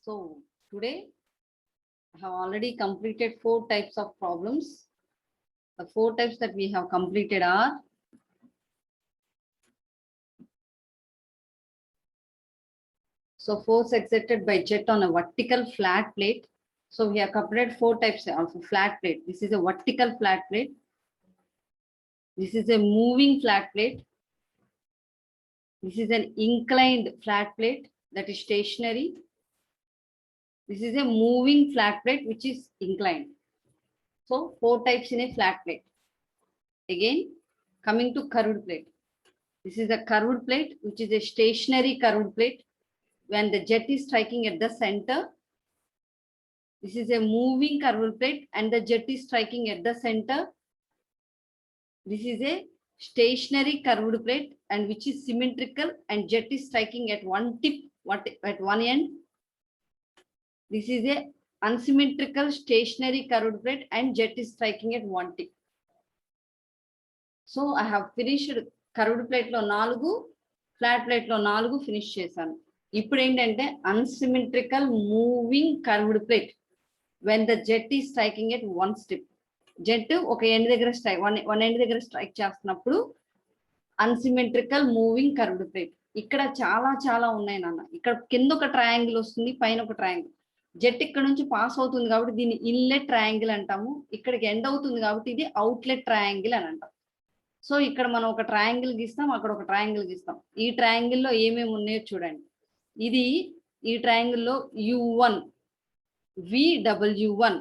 So today I have already completed 4 types of problems. The 4 types that we have completed are force exerted by jet on a vertical flat plate. So we have completed 4 types of flat plate. This is a vertical flat plate. This is a moving flat plate. This is an inclined flat plate that is stationary. This is a moving flat plate which is inclined. So 4 types in a flat plate. Again, coming to curved plate. This is a curved plate, which is a stationary curved plate. When the jet is striking at the center, this is a moving curved plate and the jet is striking at the center. This is a stationary curved plate and which is symmetrical and jet is striking at one tip, at one end. This is a unsymmetrical stationary curved plate and jet is striking at one tip. So I have finished curved plate lo 4, flat plate lo 4 finish చేశాను. ఇప్పుడు ఏంటంటే unsymmetrical moving curved plate when the jet is striking at one step. Jet ఒక end దగ్గర strike one end దగ్గర strike చేస్తున్నప్పుడు unsymmetrical moving curved plate. ఇక్కడ చాలా చాలా ఉన్నాయి నాన్న. ఇక్కడ కింద ఒక ట్రయాంగిల్ వస్తుంది, పైన ఒక ట్రయాంగిల్. జెట్ ఇక్కడ నుంచి పాస్ అవుతుంది కాబట్టి దీన్ని ఇన్లెట్ ట్రయాంగిల్ అంటాము. ఇక్కడికి ఎండ్ అవుతుంది కాబట్టి ఇది అవుట్లెట్ ట్రయాంగిల్ అని అంటాం. సో ఇక్కడ మనం ఒక ట్రయాంగిల్ గీస్తాం, అక్కడ ఒక ట్రయాంగిల్ గీస్తాం. ఈ ట్రయాంగిల్లో ఏమేమి ఉన్నాయో చూడండి. ఇది ఈ ట్రయాంగిల్లో U1 VW1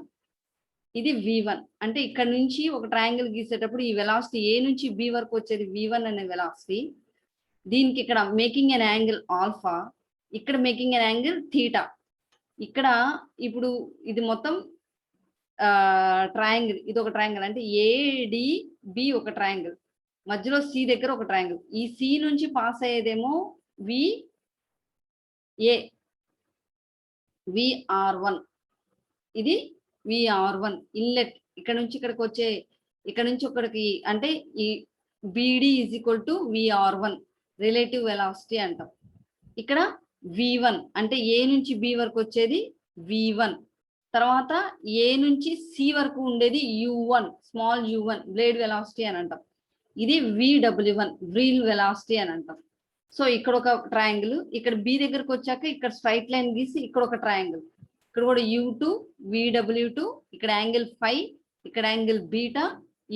ఇది V1. అంటే ఇక్కడ నుంచి ఒక ట్రయాంగిల్ గీసేటప్పుడు ఈ వెలాసిటీ A నుంచి B వరకు వచ్చేది V1 అనే వెలాసిటీ. దీనికి ఇక్కడ మేకింగ్ అన్ యాంగిల్ ఆల్ఫా, ఇక్కడ మేకింగ్ అన్ యాంగిల్ థీటా. ఇక్కడ ఇప్పుడు ఇది మొత్తం ట్రయాంగిల్, ఇది ఒక ట్రయాంగిల్ అంటే ADB ఒక ట్రయాంగిల్, మధ్యలో C దగ్గర ఒక ట్రయాంగిల్. ఈ C నుంచి పాస్ అయ్యేదేమో VR1, ఇది VR1 ఇన్లెట్. ఇక్కడ నుంచి ఇక్కడికి వచ్చే, ఇక్కడ నుంచి ఇక్కడికి అంటే ఈ BD is equal to VR1 relative velocity అంటాం. ఇక్కడ V1 అంటే A నుంచి B వరకు వచ్చేది V1. తర్వాత A నుంచి C వరకు ఉండేది U1 small U1 blade velocity అని అంటాం. ఇది VW1 వీల్ వెలాసిటీ అని అంటాం. సో ఇక్కడ ఒక ట్రయాంగిల్, ఇక్కడ B దగ్గరకు వచ్చాక ఇక్కడ స్ట్రైట్ లైన్ గీసి ఇక్కడ ఒక ట్రయాంగిల్, ఇక్కడ కూడా U2 VW2, ఇక్కడ యాంగిల్ ఫై, ఇక్కడ యాంగిల్ బీటా,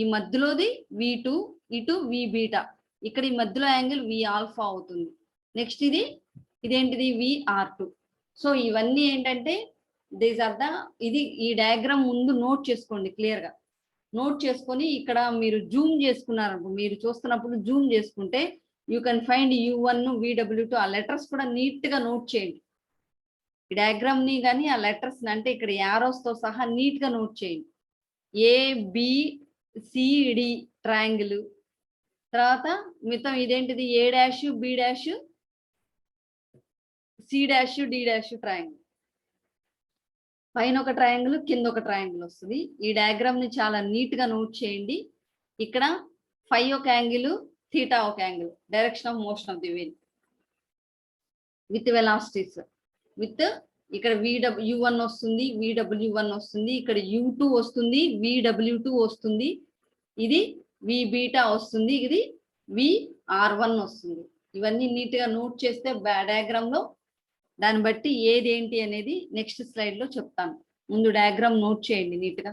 ఈ మధ్యలోది V2, ఇటు V బీటా, ఇక్కడ ఈ మధ్యలో యాంగిల్ V ఆల్ఫా అవుతుంది. నెక్స్ట్ ఇదేంటిది VR2. సో ఇవన్నీ ఏంటంటే దీస్ ఆర్ ద, ఇది ఈ డయాగ్రామ్ ముందు నోట్ చేసుకోండి, క్లియర్ గా నోట్ చేసుకొని ఇక్కడ మీరు జూమ్ చేసుకున్నారు, మీరు చూస్తున్నప్పుడు జూమ్ చేసుకుంటే you can find U1 VW2. ఆ లెటర్స్ కూడా నీట్ గా నోట్ చేయండి. ఈ డయాగ్రామ్ ని కానీ ఆ లెటర్స్ అంటే ఇక్కడ యారోస్ తో సహా నీట్ గా నోట్ చేయండి. ABCD ట్రయాంగిల్, తర్వాత మిగతా ఇదేంటిది A', B', C', D' పైన ఒక ట్రయాంగిల్, కింద ఒక ట్రయాంగిల్ వస్తుంది. ఈ డయాగ్రామ్ ని చాలా నీట్ గా నోట్ చేయండి. ఇక్కడ ఫై ఒక యాంగిల్, థీటా ఒక angle, direction of motion of the wheel with velocities. With ఇక్కడ U1 వస్తుంది, VW1 వస్తుంది, ఇక్కడ U2 వస్తుంది, VW2 వస్తుంది, ఇది V బీటా వస్తుంది, ఇది VR1 వస్తుంది. ఇవన్నీ నీట్ గా నోట్ చేస్తే డయాగ్రామ్ లో దాన్ని బట్టి ఏది ఏంటి అనేది నెక్స్ట్ స్లైడ్ లో చెప్తాను. ముందు డయాగ్రామ్ నోట్ చేయండి నీట్ గా.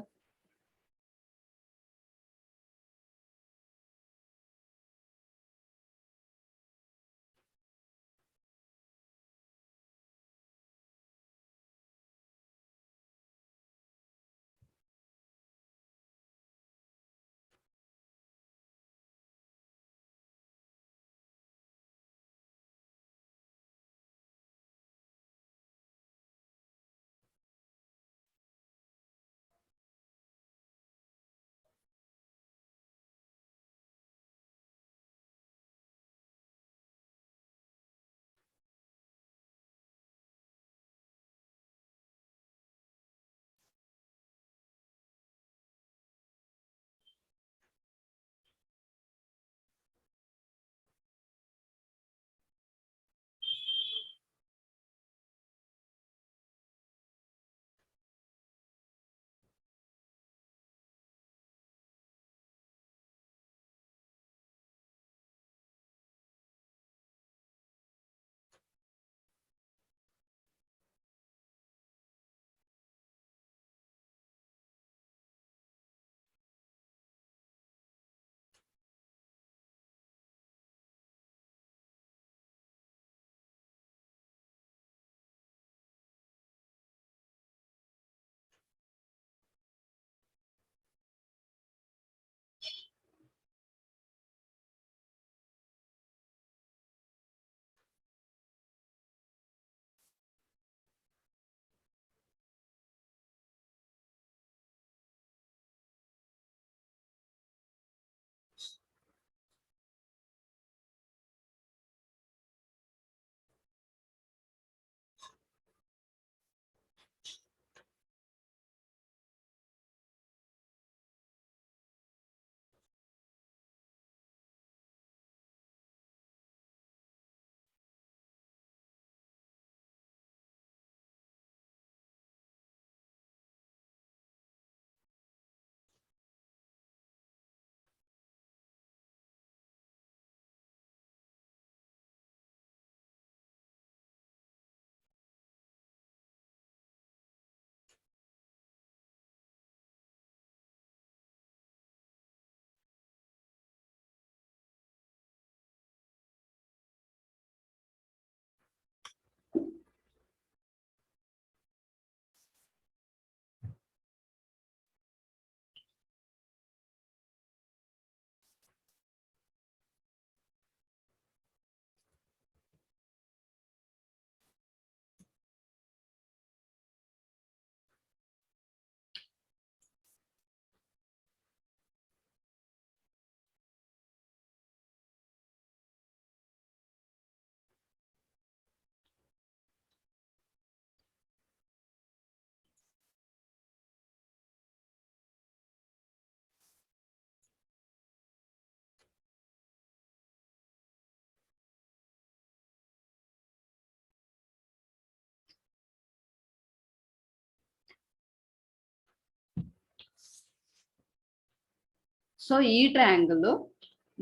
సో ఈ ట్రయాంగిల్లో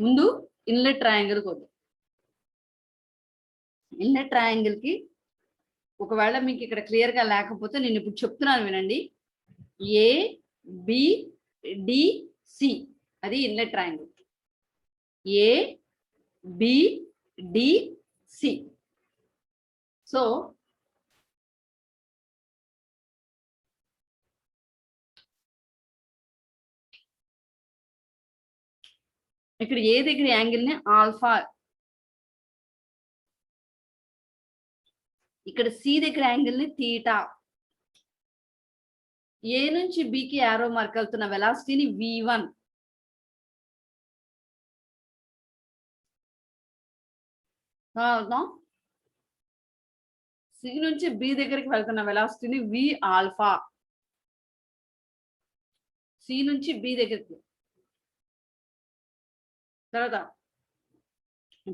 ముందు ఇన్లెట్ ట్రయాంగిల్ కొద్ది. ఇన్లెట్ ట్రయాంగిల్ కి ఒకవేళ మీకు ఇక్కడ క్లియర్ గా లేకపోతే నేను ఇప్పుడు చెప్తున్నాను వినండి. ఏ బి డి సి అది inlet triangle. A B D C. So ఇక్కడ ఏ దగ్గర యాంగిల్ ని ఆల్ఫా, ఇక్కడ సి దగ్గర యాంగిల్ ని థీటా, ఏ నుంచి బికి యారో మార్క్ వెళ్తున్న వెలాసిటీని v1, సి నుంచి బి దగ్గరికి వెళ్తున్న వెలాసిటీని వి ఆల్ఫా, సి నుంచి బి దగ్గరికి. తర్వాత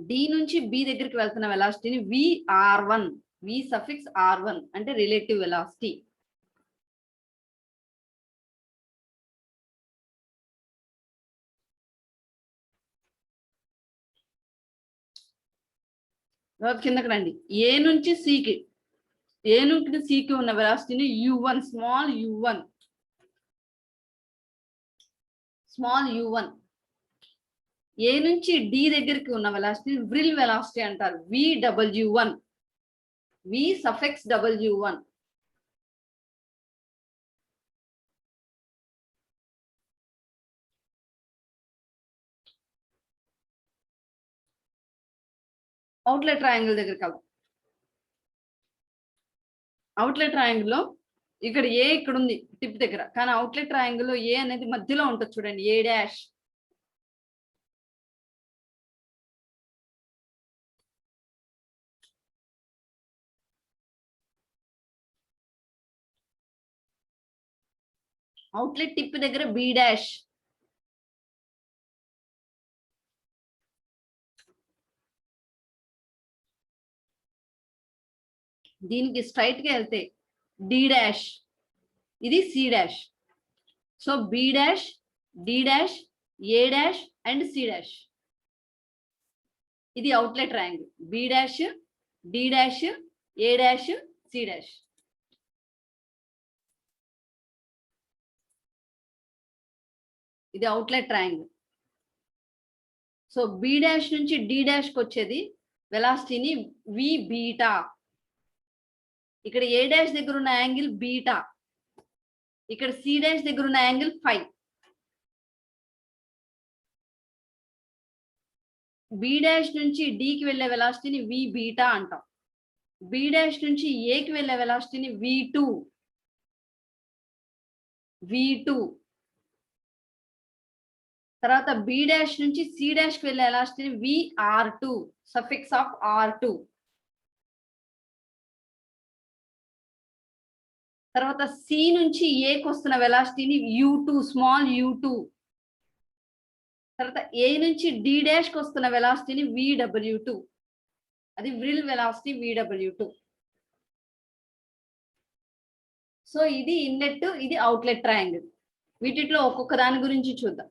డి నుంచి బి దగ్గరికి వెళ్తున్న వెలాసిటీని విఆర్1, వి సఫిక్స్ r1 అంటే రిలేటివ్ వెలాసిటీ. కిందకి రండి. ఏ నుంచి సికి, ఏ నుంచి సికి ఉన్న వెలాసిటీని u1, small u1, small u1. ఏ నుంచి డి దగ్గరికి ఉన్న వెలాసిటీ వ్రిల్ వెలాసిటీ అంటారు, vw1, వి సఫిక్స్ w1. అవుట్లెట్ ట్రయాంగిల్ దగ్గరికి వెళ్దాం. అవుట్లెట్ ట్రయాంగిల్ లో ఇక్కడ ఏ ఇక్కడ ఉంది టిప్ దగ్గర, కానీ అవుట్లెట్ ట్రయాంగిల్ లో ఏ అనేది మధ్యలో ఉంటుంది చూడండి, ఏ డాష్. అవుట్లెట్ టిప్ దగ్గర బి డాష్. దీనికి స్ట్రైట్ గా వెళ్తే డి డాష్, ఇది C dash. So B dash, D dash, A dash and C dash. ఇది outlet triangle. B dash, D dash, A dash, C dash. ఇది outlet triangle. So B dash నుంచి D dash కి వచ్చేది వెలాసిటీని వి beta. ఇక్కడ ఏ dash దగ్గర ఉన్న angle beta, ఇక్కడ C dash దగ్గర ఉన్న యాంగిల్ ఫై. బి డాష్ నుంచి డికి వెళ్ళే వెలాసిటీని వి బీటా అంటాం. బి డాష్ నుంచి ఏకి వెళ్ళే వెలాసిటీని v2, v2. తర్వాత బి డాష్ నుంచి సి డాష్ కి వెళ్ళే వెలాసిటీని vr2, సఫిక్స్ ఆఫ్ r2. తర్వాత సి నుంచి ఏకి వస్తున్న వెలాసిటీని u2, స్మాల్ u2. తర్వాత ఏ నుంచి డి డాష్ కి వస్తున్న వెలాసిటీని vw2, అది వ్రిల్ వెలాసిటీ vw2. సో ఇది ఇన్లెట్, ఇది అవుట్లెట్ ట్రయాంగిల్. వీటిలో ఒక్కొక్క దాని గురించి చూద్దాం.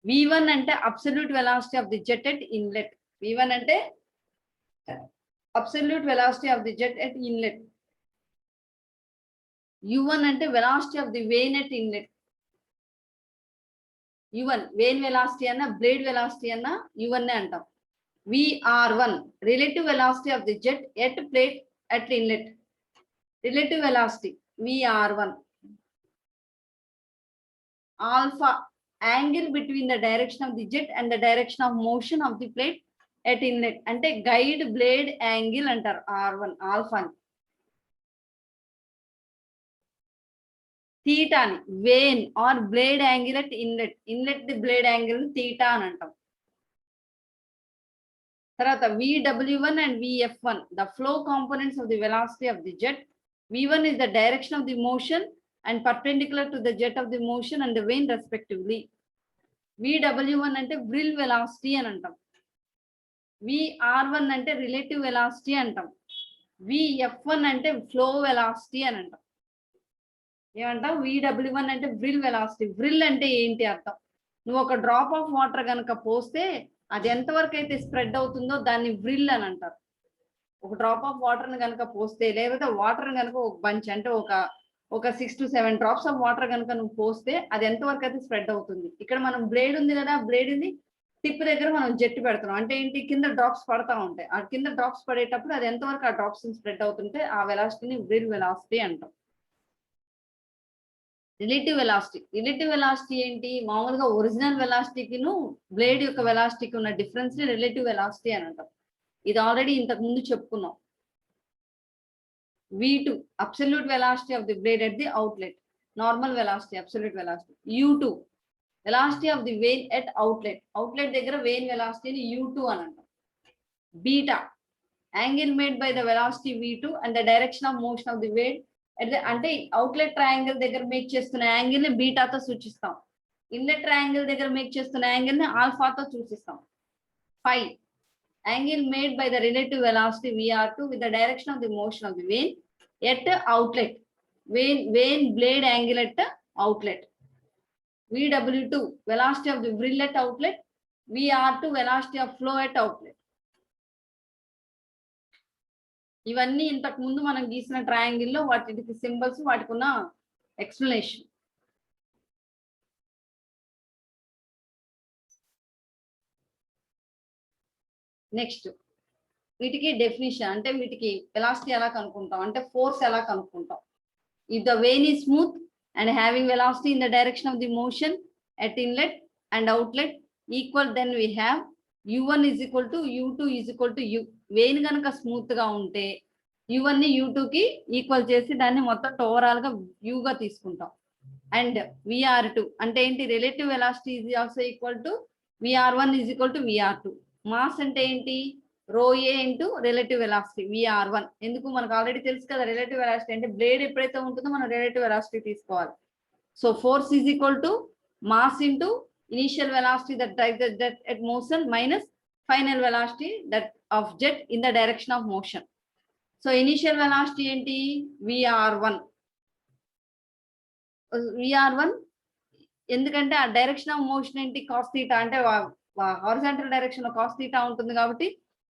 v1 అంటే absolute velocity of the jet at inlet. v1 అంటే absolute velocity of the jet at inlet. u1 అంటే velocity of the vane at inlet. u1 vane velocity అన్న బ్లేడ్ వెలాసిటీ అన్న u1 నే అంటాం. vr1 relative velocity of the jet at plate at inlet, relative velocity vr1. Alpha angle between the direction of the jet and the direction of motion of the plate at inlet అంటే guide blade angle అంటారు r1, ఆల్ఫాని. థీటాని vane or blade angle at inlet, inlet the blade angle theta అని అంటాం. తర్వాత vw1 and vf1 the flow components of the velocity of the jet. v1 is the direction of the motion and perpendicular to the jet of the motion and the vane respectively. vw1 అంటే వ్రిల్ velocity అని అంటాం. vr1 అంటే relative velocity అంటాం. vf1 అంటే flow velocity అని అంటాం. ఏమంటావు VW1 అంటే వ్రిల్ వెలాసిటీ. వ్రిల్ అంటే ఏంటి అర్థం? నువ్వు ఒక డ్రాప్ ఆఫ్ వాటర్ కనుక పోస్తే అది ఎంతవరకు అయితే స్ప్రెడ్ అవుతుందో దాన్ని వ్రిల్ అని అంటారు. ఒక డ్రాప్ ఆఫ్ వాటర్ని కనుక పోస్తే, లేకపోతే వాటర్ కనుక ఒక బంచ్ అంటే ఒక 6 to 7 డ్రాప్స్ ఆఫ్ వాటర్ కనుక నువ్వు పోస్తే అది ఎంతవరకు అయితే స్ప్రెడ్ అవుతుంది. ఇక్కడ మనం బ్లేడ్ ఉంది కదా, బ్లేడ్ ఉంది టిప్ దగ్గర మనం జెట్ పెడుతున్నాం అంటే ఏంటి, కింద డ్రాప్స్ పడతా ఉంటాయి. ఆ కింద డ్రాప్స్ పడేటప్పుడు అది ఎంతవరకు ఆ డ్రాప్స్ స్ప్రెడ్ అవుతుంటే ఆ వెలాసిటీని వ్రిల్ వెలాసిటీ అంటాం. రిలేటివ్ వెలాసిటీ ఏంటి, మామూలుగా ఒరిజినల్ వెలాసిటీకిను బ్లేడ్ యొక్క వెలాసిటీకి ఉన్న డిఫరెన్స్ ని రిలేటివ్ వెలాసిటీ అని అంటాం. ఇది ఆల్రెడీ ఇంతకు ముందు చెప్పుకున్నాం. V2 absolute velocity of the blade at the outlet, normal velocity, absolute velocity. U2 velocity of the vane at outlet దగ్గర vane velocity ని U2 అని అంటాం. Beta angle made by the velocity V2 and the direction of motion of the vane at the, అంటే outlet triangle దగ్గర make చేస్తున్న angle ని బీటాతో సూచిస్తాం. Inlet triangle దగ్గర make చేస్తున్న యాంగిల్ ని ఆల్ఫాతో సూచిస్తాం. Phi angle made by the relative velocity VR2 with the direction of the motion of the vane at outlet, vane blade angle at outlet. VW2 velocity of the vril at outlet, VR2 velocity of flow at outlet. ఇవన్నీ ఇంతకు ముందు మనం గీసిన triangle లో వాటికి symbols, వాటికి ఉన్న explanation. Next వీటికి డెఫినిషన్, అంటే వీటికి వెలాసిటీ ఎలా కనుక్కుంటాం అంటే ఫోర్స్ ఎలా కనుక్కుంటాం. If the vane is smooth and having velocity in the direction of the motion at inlet and outlet equal, then we have u1 is equal to u2 is equal to u. Vane కనుక smooth గా ఉంటే u1 ని u2 కి equal చేసి దాన్ని మొత్తం overall గా u గా తీసుకుంటాం. అండ్ vr2 అంటే ఏంటి, relative velocity is also equal to vr1 is equal to vr2. Mass అంటే ఏంటి, రో ఏ ఇంటూ రిలేటివ్ వెలాసిటీ vr1. ఎందుకు, మనకు ఆల్రెడీ తెలుసు కదా రిలేటివ్ వెలాసిటీ అంటే బ్లేడ్ ఎప్పుడైతే ఉంటుందో మనం రిలేటివ్ వెలాసిటీ తీసుకోవాలి. So force is equal to mass into initial velocity that drives the jet at motion minus final velocity that of jet in the direction of motion. So initial velocity enti vr1 ఎందుకంటే ఆ direction of motion ఏంటి, cos theta, అంటే horizontal direction లో cos theta ఉంటుంది కాబట్టి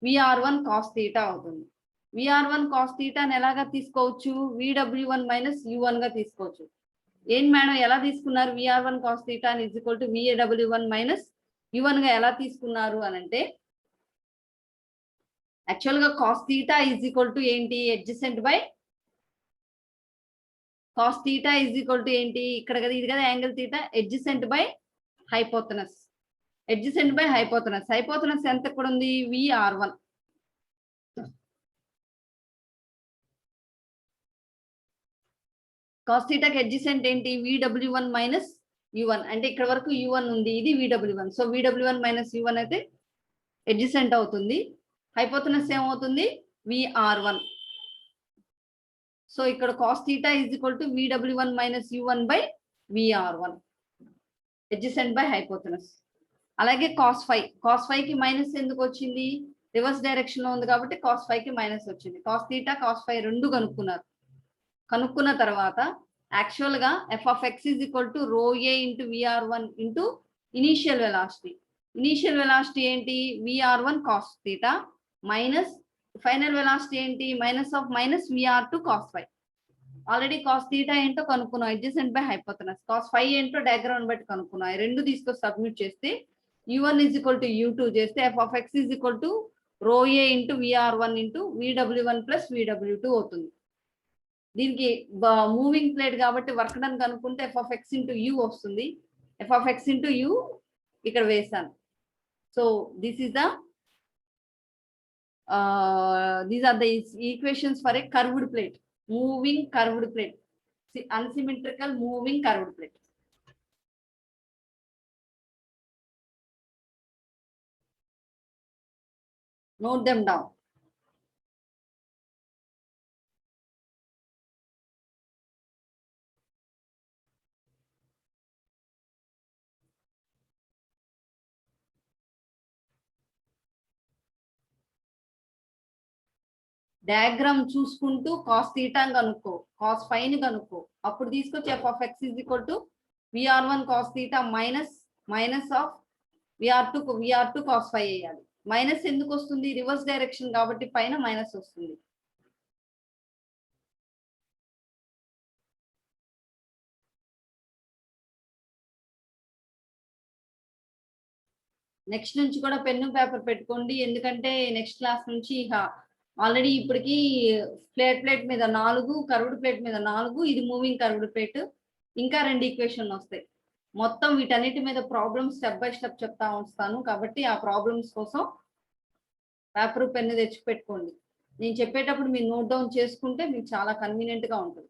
vr1 cos theta అవుతుంది. vr1 cos theta ని ఎలాగా తీసుకోవచ్చు, vw1 మైనస్ u1 గా తీసుకోవచ్చు. ఏం మేడం ఎలా తీసుకున్నారు, vr1 cos theta is equal to vw1 minus u1 గా ఎలా తీసుకున్నారు అని అంటే, యాక్చువల్ గా cos theta is equal to ఏంటి, adjacent by cos theta is equal to ఏంటి, ఇక్కడ కదా ఇది కదా angle theta, adjacent by hypotenuse. adjacent by hypotenuse, hypotenuse ఎంత ఇక్కడ ఉంది, vr1. cos theta కి adjacent ఏంటి, vw1 మైనస్ u1, అంటే ఇక్కడ వరకు u1 ఉంది, ఇది vw1. So vw1 minus u1 అయితే adjacent అవుతుంది. హైపోటెనస్ ఏమవుతుంది, vr1. సో ఇక్కడ cos theta is equal to vw1 minus u1 by vr1, adjacent by hypotenuse. అలాగే cos phi కి మైనస్ ఎందుకు వచ్చింది, రివర్స్ డైరెక్షన్ లో ఉంది కాబట్టి cos phi కి మైనస్ వచ్చింది. cos theta cos phi రెండు కనుక్కున్న తర్వాత యాక్చువల్ గా f of x is equal to rho a into vr1 into initial velocity. Initial velocity ఏంటి, vr1 cos theta minus final velocity ఏంటి, minus of minus vr2 cos phi. Already cos theta ఏంటో కనుక్కున్నాం, adjacent by hypotenuse. cos phi ఏంటో diagram బట్టి కనుక్కున్నాం. రెండు తీసుకొని submit చేస్తే u1 is equal to u2 చేస్తే f of x is equal to rho a into vr1 into vw1 plus vw2 అవుతుంది. దీనికి మూవింగ్ ప్లేట్ కాబట్టి వర్క్ డన్ కనుక్కుంటే f of x into u వస్తుంది. f of x into u ఇక్కడ వేసాను. So this is the these are the equations for a curved plate, moving curved plate, unsymmetrical moving curved plate. Note them down. Diagram చూసుకుంటూ cos theta కనుక్కో, cos phi ని కనుక్కో, అప్పుడు తీసుకొచ్చి F of X is equal to V R one cos theta minus of V R two cos phi వేయాలి. Minus ఎందుకు వస్తుంది? Reverse direction కాబట్టి పైన మైనస్ వస్తుంది. నెక్స్ట్ నుంచి కూడా పెన్ను పేపర్ పెట్టుకోండి, ఎందుకంటే నెక్స్ట్ క్లాస్ నుంచి ఆల్రెడీ ఇప్పటికి ప్లేట్ మీద 4, కర్వ్డ్ ప్లేట్ మీద 4, ఇది మూవింగ్ కర్వ్డ్ ప్లేట్, ఇంకా 2 ఈక్వేషన్ వస్తాయి. మొత్తం వీటన్నిటి మీద ప్రాబ్లమ్స్ స్టెప్ బై స్టెప్ చెప్తా వస్తాను, కాబట్టి ఆ ప్రాబ్లమ్స్ కోసం పేపర్ పెన్ను తెచ్చి పెట్టుకోండి. నేను చెప్పేటప్పుడు మీరు నోట్ డౌన్ చేసుకుంటే మీకు చాలా కన్వీనియంట్ గా ఉంటుంది.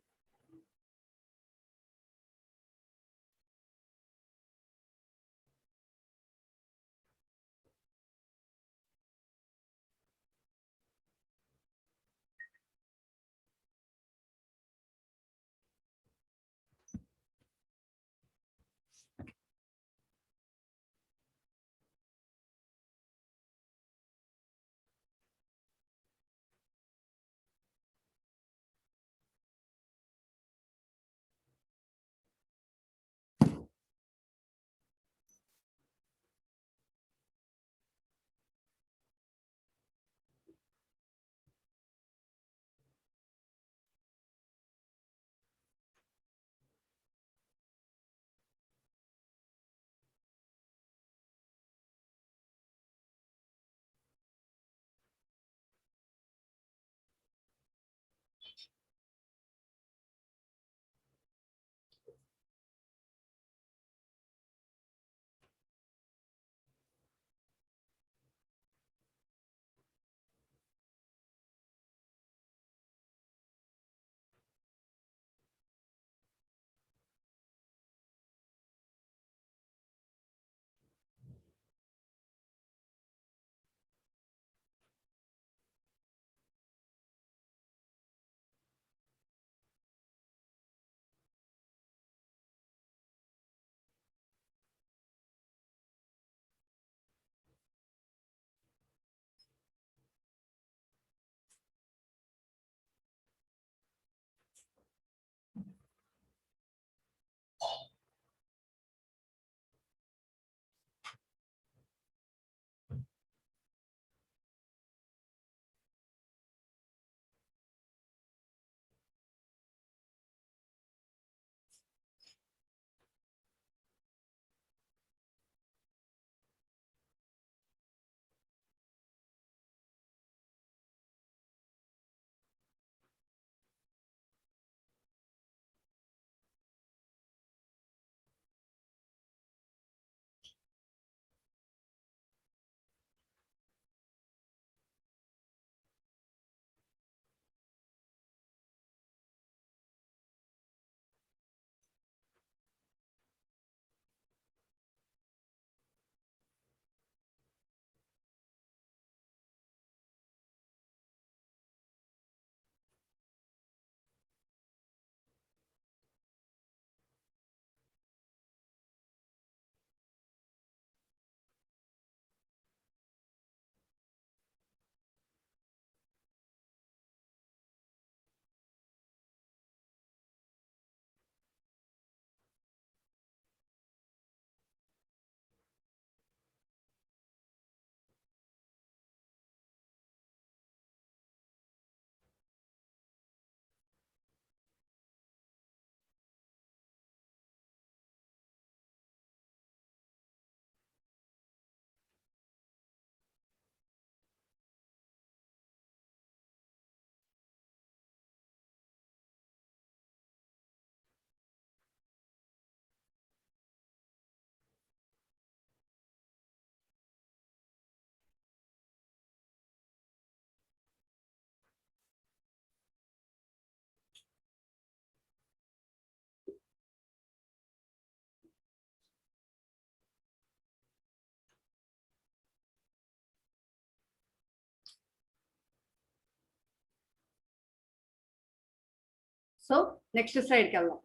సో నెక్స్ట్ స్లైడ్కి వెళ్దాం.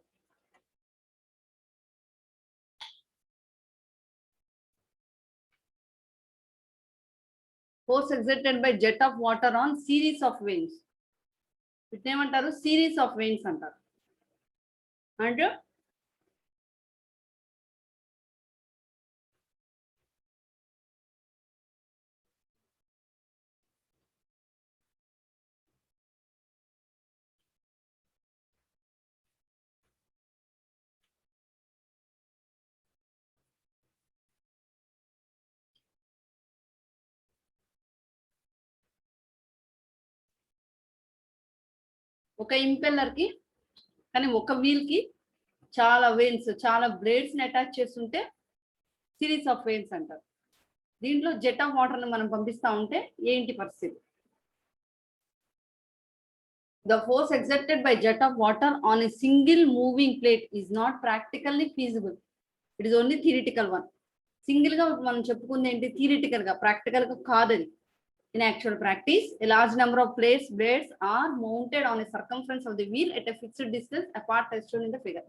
Force exerted by jet of water on series of winds. వీటిని ఏమంటారు? సిరీస్ ఆఫ్ వెయిన్స్ అంటారు. అంటే ఒక ఇంపెల్లర్ కి కానీ ఒక వీల్ కి చాలా వెయిన్స్, చాలా బ్లేడ్స్ ని అటాచ్ చేస్తుంటే సిరీస్ ఆఫ్ వెయిన్స్ అంటారు. దీంట్లో జెట్ ఆఫ్ వాటర్ ని మనం పంపిస్తా ఉంటే ఏంటి పరిస్థితి? The force exerted by jet of water on a single moving plate is not practically feasible. It is only theoretical one. Single గా మనం చెప్పుకుంది ఏంటి? థియరిటికల్ గా, ప్రాక్టికల్ గా కాదని. In actual practice, a large number of plates blades are mounted on a circumference of the wheel at a fixed distance apart as shown in the figure.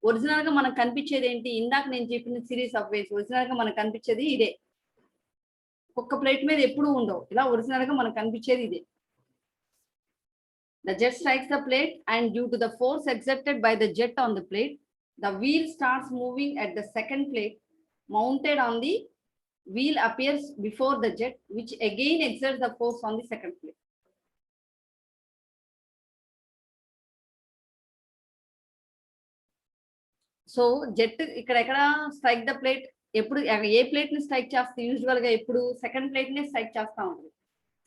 Original గా మనకు కనిపించేది ఏంటి? ఇందాక నేను చెప్పిన సిరీస్ ఆఫ్ వేవ్స్. ఒరిజినల్ గా మనకు కనిపించేది ఇదే. ఒక్క ప్లేట్ మీద ఎప్పుడు ఉండవు. ఇలా ఒరిజినల్ గా మనకు కనిపించేది ఇదే. The jet strikes the plate and due to the force exerted by the jet on the plate, the wheel starts moving at the second plate mounted on the wheel appears before the jet, which again exerts the force on the second plate. So jet ఇక్కడ ఎక్కడ strike the plate, ఎప్పుడు ఏ plate ని strike చేస్తే usual గా ఎప్పుడు second plate ని strike చేస్తా ఉంటుంది.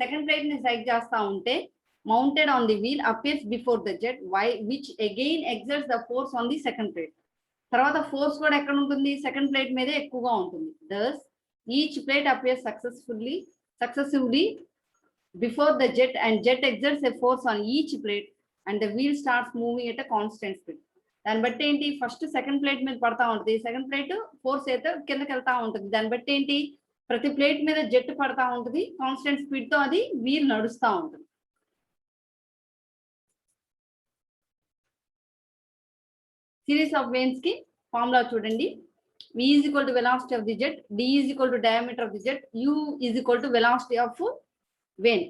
సెకండ్ ప్లేట్ ని స్ట్రైక్ చేస్తా ఉంటే mounted on the wheel appears before the jet, which again exerts the force on the second plate. తర్వాత ఫోర్స్ కూడా ఎక్కడ ఉంటుంది? సెకండ్ ప్లేట్ మీదే ఎక్కువగా ఉంటుంది. Thus each plate appears successively before the jet and jet exerts a force on each plate and the wheel starts moving at a constant speed. దాన్ని బట్టి ఏంటి? ఫస్ట్ సెకండ్ ప్లేట్ మీద పడతా ఉంటుంది. సెకండ్ ప్లేట్ ఫోర్స్ అయితే కిందకి వెళ్తా ఉంటుంది. దాన్ని బట్టి ఏంటి? ప్రతి ప్లేట్ మీద జెట్ పడతా ఉంటుంది. కాన్స్టెంట్ స్పీడ్ తో అది వీల్ నడుస్తూ ఉంటుంది. సిరీస్ ఆఫ్ వెయిన్స్ కి ఫార్ములా చూడండి. V is equal to velocity of the jet, D is equal to diameter of the jet, U is equal to velocity of vein.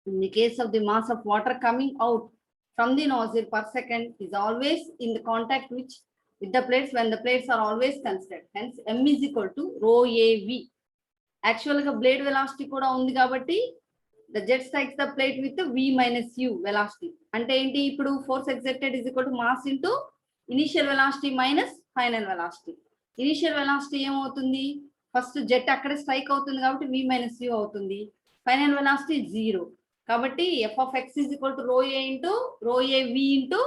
In the case of the mass of water coming out from the nozzle per second is always in the contact with the plates when the plates are always considered. Hence M is equal to rho AV. Actually the blade velocity kuda undi kabatti the jet strikes the plate with V minus U velocity. Ante enti ippudu force exerted is equal to mass into initial velocity minus final velocity. Initial velocity ఏమవుతుంది? First jet అక్కడ strike అవుతుంది కాబట్టి V minus U అవుతుంది. Final velocity 0. కాబట్టి f of x is equal to rho a into rho a v into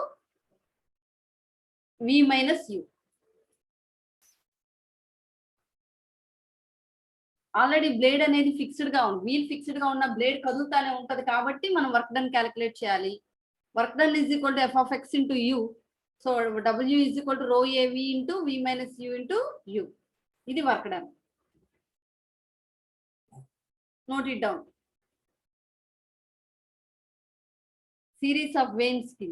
v minus u. Already blade అనేది fixed గా ఉంది. Wheel fixed గా ఉన్న బ్లేడ్ కదులుతానే ఉంటది కాబట్టి మనం వర్క్ డన్ క్యాలిక్యులేట్ చేయాలి. Work done is equal to f of x into u. So w is equal to rho a v into v minus u into u. ఇది work done. Note it down. Series of veins కి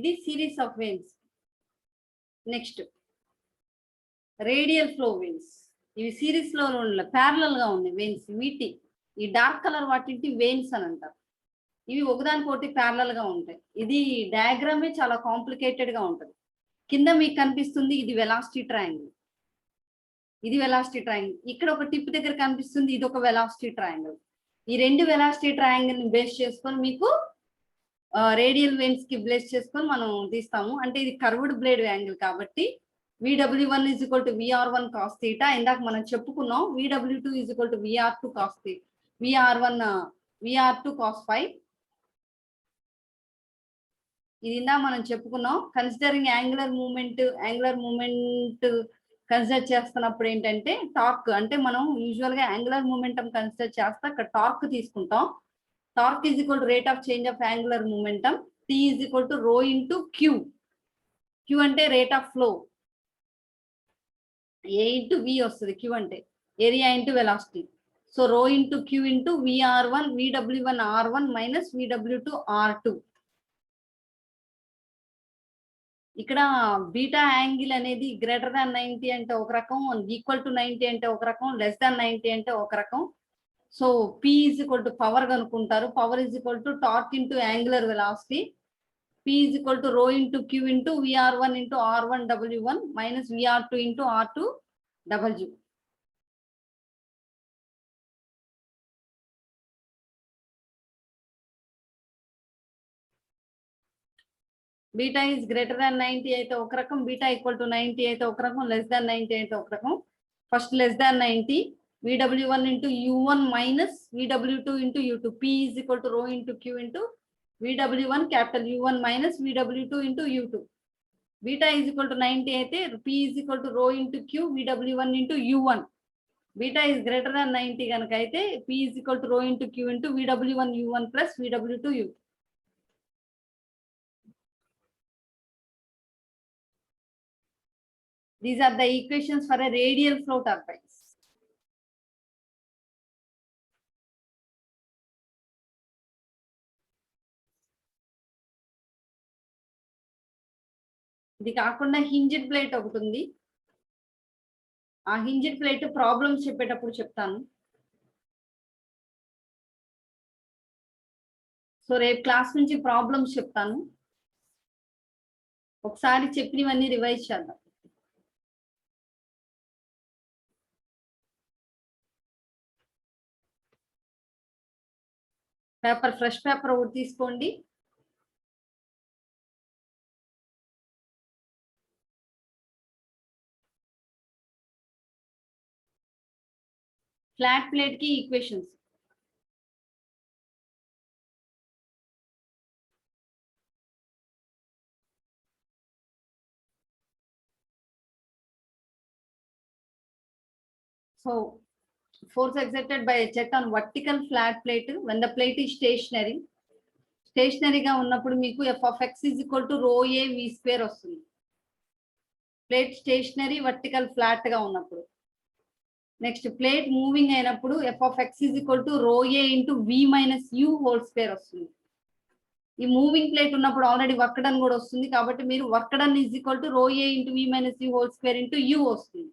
ఇది series of veins. Next radial flow veins. ఇవి series లో parallel గా ఉన్నాయి veins. వీటి ఈ dark colour వాటిని వెయిన్స్ అని అంటారు. ఇవి ఒకదానికొకటి ప్యారలల్ గా ఉంటాయి. ఇది డయాగ్రామే చాలా కాంప్లికేటెడ్ గా ఉంటుంది. కింద మీకు కనిపిస్తుంది ఇది వెలాసిటీ ట్రయాంగిల్, ఇది వెలాసిటీ ట్రయాంగిల్. ఇక్కడ ఒక టిప్ దగ్గర కనిపిస్తుంది ఇది ఒక వెలాసిటీ ట్రయాంగిల్. ఈ రెండు వెలాసిటీ ట్రయాంగిల్ ని బేస్ చేసుకొని మీకు రేడియల్ వెయిన్స్ కి బేస్ చేసుకొని మనం తీస్తాము. అంటే ఇది కర్వ్డ్ బ్లేడ్ యాంగిల్ కాబట్టి VW1 is equal to VR1 cos theta. ఇందాక మనం చెప్పుకున్నాం VW2 is equal to VR2 cos theta, VR2 cos phi. ఇది ఇందాక మనం చెప్పుకున్నాం. కన్సిడరింగ్ యాంగులర్ మూమెంట్ కన్సిడర్ చేస్తున్నప్పుడు ఏంటంటే టార్క్, అంటే మనం యూజువల్ గా యాంగులర్ మూమెంటం కన్సిడర్ చేస్తే అక్కడ టార్క్ తీసుకుంటాం. Torque is equal to rate of change of angular momentum. T is equal to rho into Q. Q అంటే rate of flow, A into V వస్తుంది. Q అంటే area into velocity. So రో into Q into VR1 VW1 R1 minus VW2 R2. ఇక్కడ beta angle అనేది greater than 90 అంటే ఒక రకం, equal to 90 అంటే ఒక రకం, లెస్ దాన్ 90 అంటే ఒక రకం. So P is equal to power కనుక్కుంటారు. Power is equal to torque into angular velocity. P is equal to rho into Q into VR1 into R1 W1 minus VR2 into R2 W. Beta is greater than 90 అయితే ఒక రకం, beta equal to 90 అయితే ఒక రకం, less than 90 అయితే ఒక రకం. First less than 90 VW1 into U1 minus VW2 into U2. P is equal to rho into Q into VW1 capital U1 minus VW2 into U2. Beta is equal to 90 అయితే P is equal to rho into Q VW1 into U1. Beta is greater than 90 కనుక అయితే P is equal to rho into Q into VW1 U1 plus VW2 U. These are the equations for a radial flow turbines. ఇది కాకుండా hinged plate ఒకటి ఉంది. ఆ hinged plate problems చెప్పేటప్పుడు చెప్తాను. So రేపు క్లాస్ నుంచి ప్రాబ్లమ్స్ చెప్తాను. ఒకసారి చెప్పినవన్నీ రివైజ్ చేద్దాం. పేపర్, ఫ్రెష్ పేపర్ ఒకటి తీసుకోండి. ఫ్లాట్ ప్లేట్ కి equations. So force exerted by a jet on vertical flat plate when the plate is stationary. స్టేషనరీగా ఉన్నప్పుడు మీకు f of x is equal to rho a v square వస్తుంది. Plate stationery vertical flat గా ఉన్నప్పుడు. Next plate moving అయినప్పుడు f of x is equal to rho a into v minus u whole square వస్తుంది. ఈ moving plate ఉన్నప్పుడు already work done కూడా వస్తుంది కాబట్టి మీరు work done is equal to rho a into v minus u whole square into u వస్తుంది.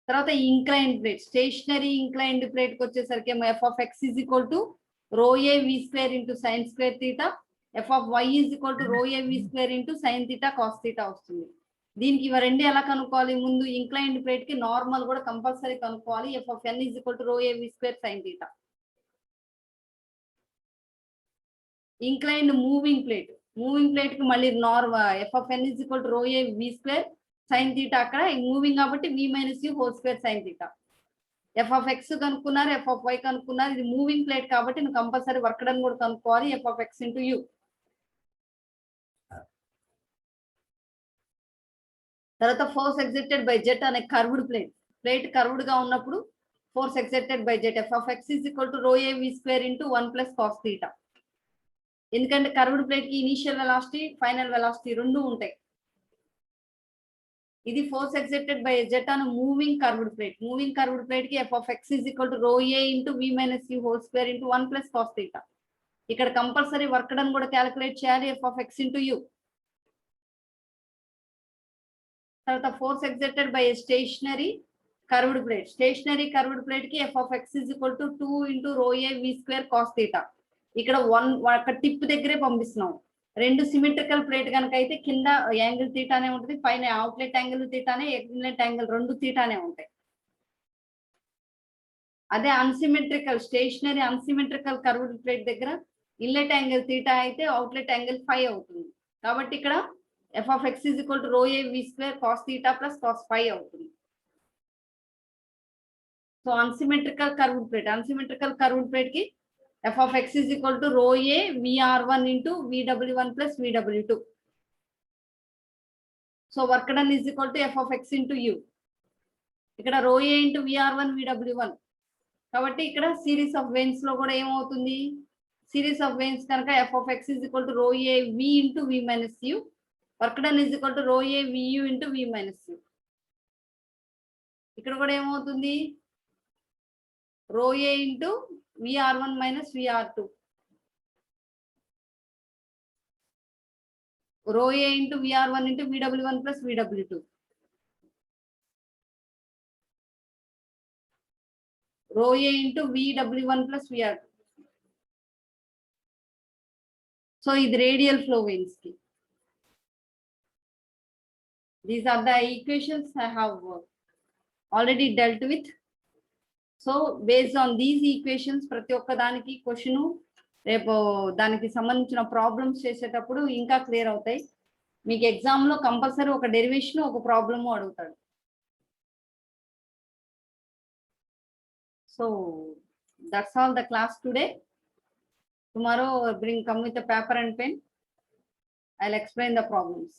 తర్వాత inclined plate, stationary inclined plate కి వచ్చేసరికి f of x is equal to rho a v square into sin square theta, f of y is equal to rho a v square into sin theta cos theta వస్తుంది. దీనికి ఇవి రెండు ఎలా కనుక్కోవాలి? ముందు inclined plate కి normal కూడా compulsory కనుక్కోవాలి. f of n is equal to rho a v square sin theta. Inclined moving plate కి మళ్ళీ f of n is equal to rho a v square sin theta. అక్కడ moving కాబట్టి v minus u whole square sin theta. f of x కనుక్కున్నారు, f of y కనుక్కున్నారు. ఇది moving plate కాబట్టి నువ్వు compulsory work done కూడా కనుక్కోవాలి, f of x into u. తర్వాత ఫోర్స్ ఎగ్జర్టెడ్ బై జెట్ అనే కర్వ్డ్ ప్లేట్ కర్వ్డ్ గా ఉన్నప్పుడు force exerted by jet f of x is equal to rho a v square into 1 plus cos theta. ఎందుకంటే curved plate కి initial velocity, final velocity రెండు ఉంటాయి. ఇది force exerted by jet on moving curved plate కి f of x is equal to rho a into v minus u whole square into 1 plus cos theta. ఇక్కడ compulsory work done కూడా calculate చేయాలి F of X into U. తర్వాత force exerted by stationary curved plate. Stationary curved plate కి F of X is equal to 2 into rho A V square cos theta. ఇక్కడ ఒక tip దగ్గరే పంపిస్తున్నాం. రెండు symmetrical plate కనుక అయితే కింద యాంగిల్ తీటానే ఉంటుంది, పైన అవుట్లెట్ యాంగిల్ తీటానే, ఇన్లెట్ యాంగిల్ రెండు తీటానే ఉంటాయి. అదే unsymmetrical stationary unsymmetrical curved plate దగ్గర ఇన్లెట్ యాంగిల్ తీటా అయితే అవుట్లెట్ యాంగిల్ 5 అవుతుంది. కాబట్టి ఇక్కడ F of X is equal to rho A V square cos theta plus cos 5 అవుతుంది. సో అన్సిమెట్రికల్ కర్వ్డ్ ప్లేట్ కి f of x is equal to rho a vr1 into vw1 plus vw2. So work done is equal to f of x into u. ఇక్కడ rho a into vr1 vw1. కాబట్టి ఇక్కడ series of veins లో కూడా ఏమవుతుంది, series of veins కనుక f of x is equal to rho a v into v minus u. Work done is equal to rho a vu into v minus u. ఇక్కడ కూడా ఏమవుతుంది, rho a into vr1 minus vr2. Rho a into vr1 into vw1 plus vw2. Rho a into vw1 plus vr2. So ఇది radial flow veins కి. These are the equations I have already dealt with. So based on these equations ప్రతి ఒక్క దానికి question రేపు దానికి సంబంధించిన problems చేసేటప్పుడు ఇంకా క్లియర్ అవుతాయి. మీకు ఎగ్జామ్ లో కంపల్సరీ ఒక డెరివేషన్ ఒక ప్రాబ్లము అడుగుతాడు. So that's all the class today. Tomorrow come with a paper and pen. I'll explain the problems.